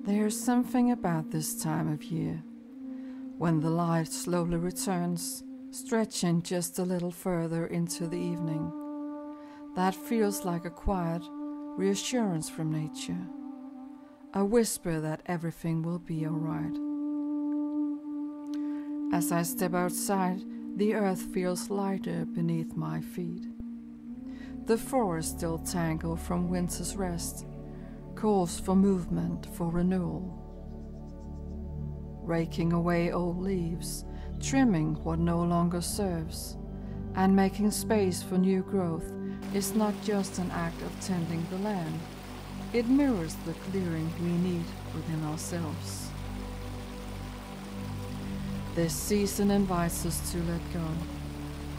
There's something about this time of year, when the light slowly returns, stretching just a little further into the evening, that feels like a quiet reassurance from nature, a whisper that everything will be all right. As I step outside, the earth feels lighter beneath my feet. The forest, still tangled from winter's rest, calls for movement, for renewal. Raking away old leaves, trimming what no longer serves, and making space for new growth is not just an act of tending the land. It mirrors the clearing we need within ourselves. This season invites us to let go,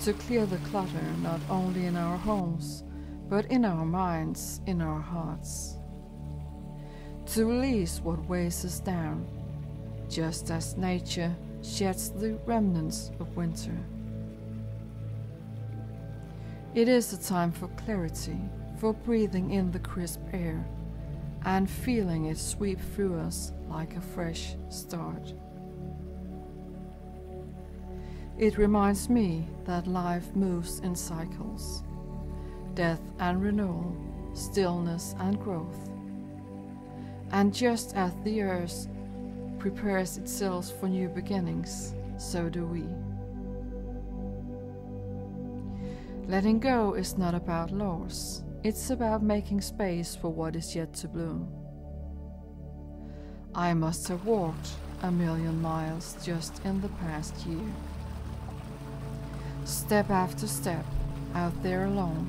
to clear the clutter not only in our homes, but in our minds, in our hearts. To release what weighs us down, just as nature sheds the remnants of winter. It is a time for clarity, for breathing in the crisp air and feeling it sweep through us like a fresh start. It reminds me that life moves in cycles, death and renewal, stillness and growth. And just as the earth prepares itself for new beginnings, so do we. Letting go is not about loss, it's about making space for what is yet to bloom. I must have walked 1,000,000 miles just in the past year. Step after step, out there alone,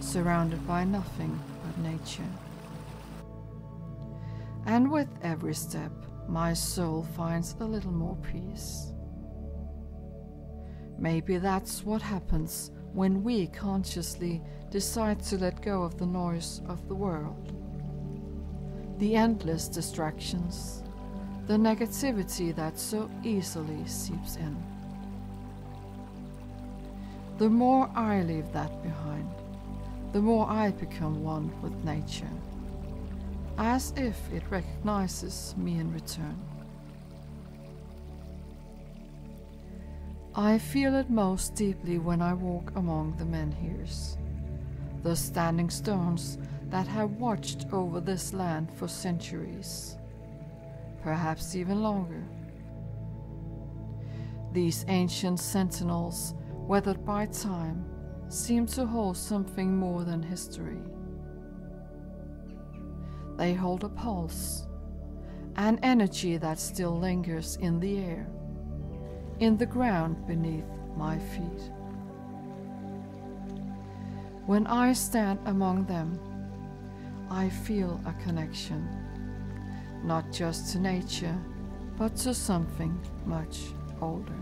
surrounded by nothing but nature. And with every step, my soul finds a little more peace. Maybe that's what happens when we consciously decide to let go of the noise of the world, the endless distractions, the negativity that so easily seeps in. The more I leave that behind, the more I become one with nature, as if it recognizes me in return. I feel it most deeply when I walk among the menhirs, the standing stones that have watched over this land for centuries, perhaps even longer. These ancient sentinels, weathered by time, seem to hold something more than history. They hold a pulse, an energy that still lingers in the air, in the ground beneath my feet. When I stand among them, I feel a connection, not just to nature, but to something much older.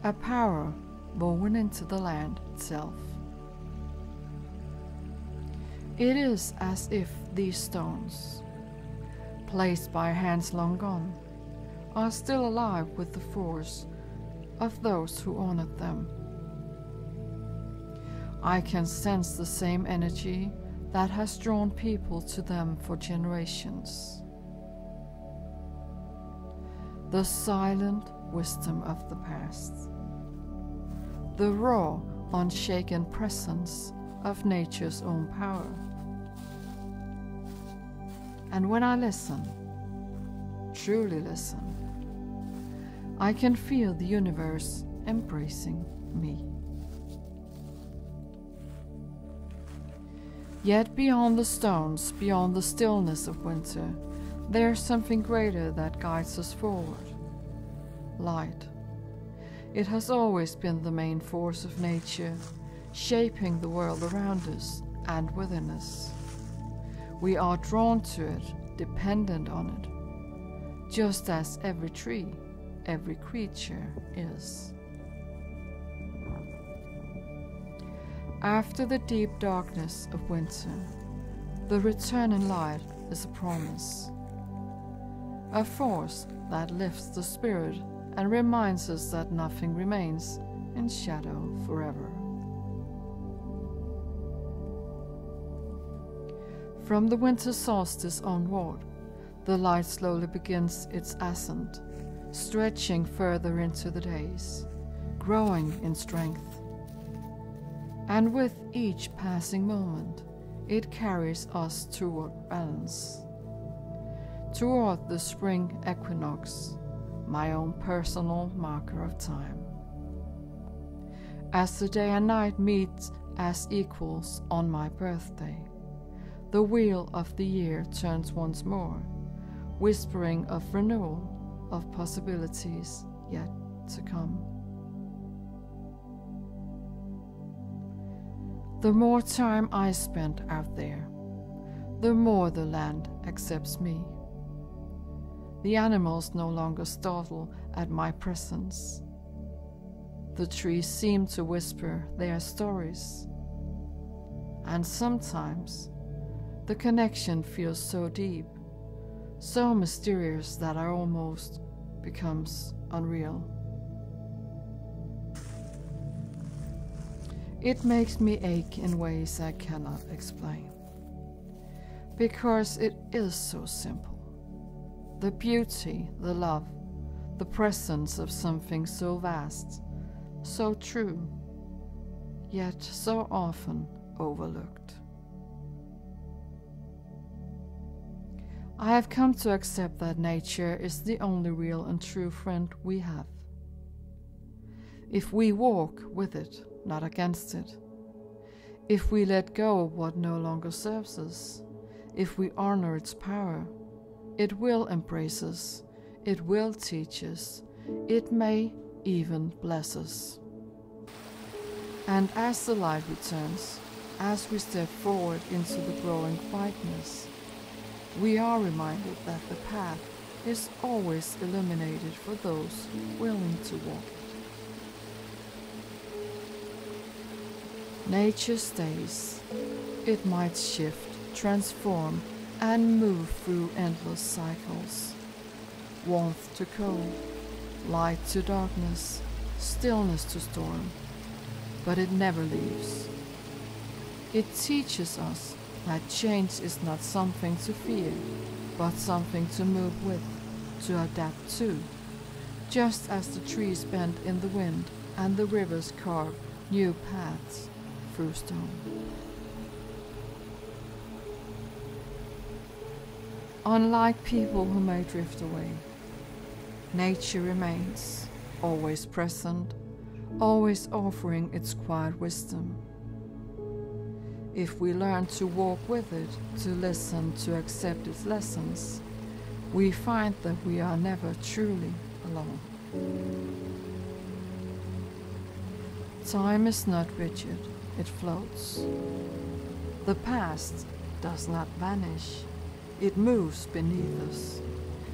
A power born into the land itself. It is as if these stones, placed by hands long gone, are still alive with the force of those who honored them. I can sense the same energy that has drawn people to them for generations. The silent wisdom of the past. The raw, unshaken presence of nature's own power. And when I listen, truly listen, I can feel the universe embracing me. Yet beyond the stones, beyond the stillness of winter, there's something greater that guides us forward. Light. It has always been the main force of nature, shaping the world around us and within us. We are drawn to it, dependent on it, just as every tree, every creature is. After the deep darkness of winter, the returning light is a promise, a force that lifts the spirit and reminds us that nothing remains in shadow forever. From the winter solstice onward, the light slowly begins its ascent, stretching further into the days, growing in strength. And with each passing moment, it carries us toward balance, toward the spring equinox, my own personal marker of time. As the day and night meet as equals on my birthday, the wheel of the year turns once more, whispering of renewal, of possibilities yet to come. The more time I spend out there, the more the land accepts me. The animals no longer startle at my presence. The trees seem to whisper their stories. And sometimes the connection feels so deep, so mysterious that it almost becomes unreal. It makes me ache in ways I cannot explain, because it is so simple. The beauty, the love, the presence of something so vast, so true, yet so often overlooked. I have come to accept that nature is the only real and true friend we have. If we walk with it, not against it, if we let go of what no longer serves us, if we honor its power, it will embrace us, it will teach us, it may even bless us. And as the light returns, as we step forward into the growing brightness, we are reminded that the path is always illuminated for those willing to walk. Nature stays. It might shift, transform, and move through endless cycles. Warmth to cold, light to darkness, stillness to storm. But it never leaves. It teaches us that change is not something to fear, but something to move with, to adapt to, just as the trees bend in the wind and the rivers carve new paths through stone. Unlike people who may drift away, nature remains, always present, always offering its quiet wisdom. If we learn to walk with it, to listen, to accept its lessons, we find that we are never truly alone. Time is not rigid, it floats. The past does not vanish, it moves beneath us,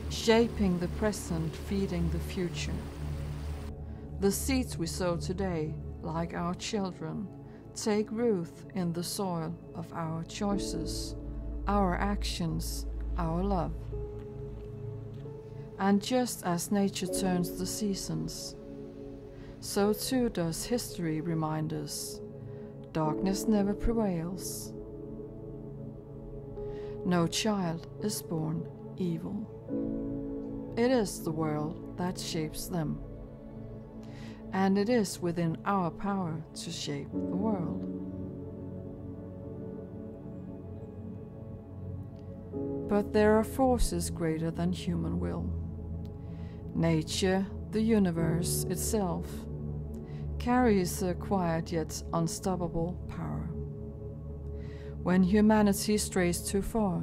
shaping the present, feeding the future. The seeds we sow today, like our children, take root in the soil of our choices, our actions, our love. And just as nature turns the seasons, so too does history remind us, darkness never prevails. No child is born evil. It is the world that shapes them. And it is within our power to shape the world. But there are forces greater than human will. Nature, the universe itself, carries a quiet yet unstoppable power. When humanity strays too far,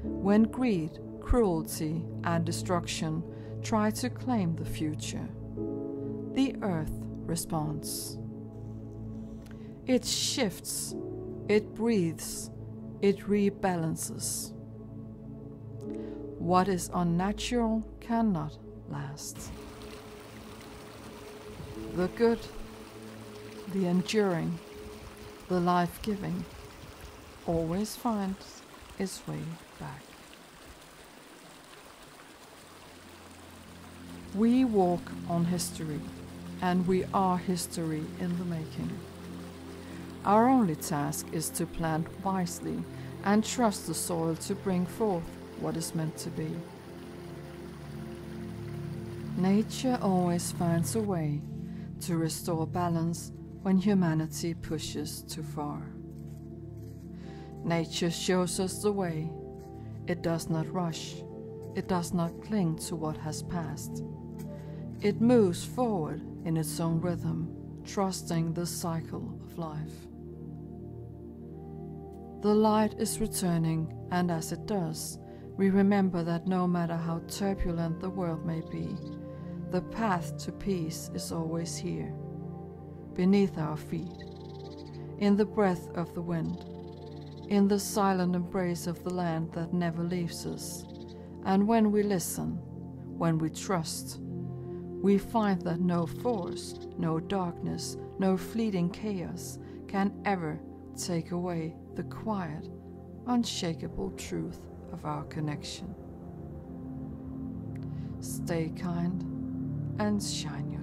when greed, cruelty, and destruction try to claim the future, the earth responds. It shifts, it breathes, it rebalances. What is unnatural cannot last. The good, the enduring, the life-giving always finds its way back. We walk on history, and we are history in the making. Our only task is to plant wisely and trust the soil to bring forth what is meant to be. Nature always finds a way to restore balance when humanity pushes too far. Nature shows us the way. It does not rush. It does not cling to what has passed. It moves forward in its own rhythm, trusting the cycle of life. The light is returning, and as it does, we remember that no matter how turbulent the world may be, the path to peace is always here, beneath our feet, in the breath of the wind, in the silent embrace of the land that never leaves us. And when we listen, when we trust, we find that no force, no darkness, no fleeting chaos can ever take away the quiet, unshakable truth of our connection. Stay kind and shine your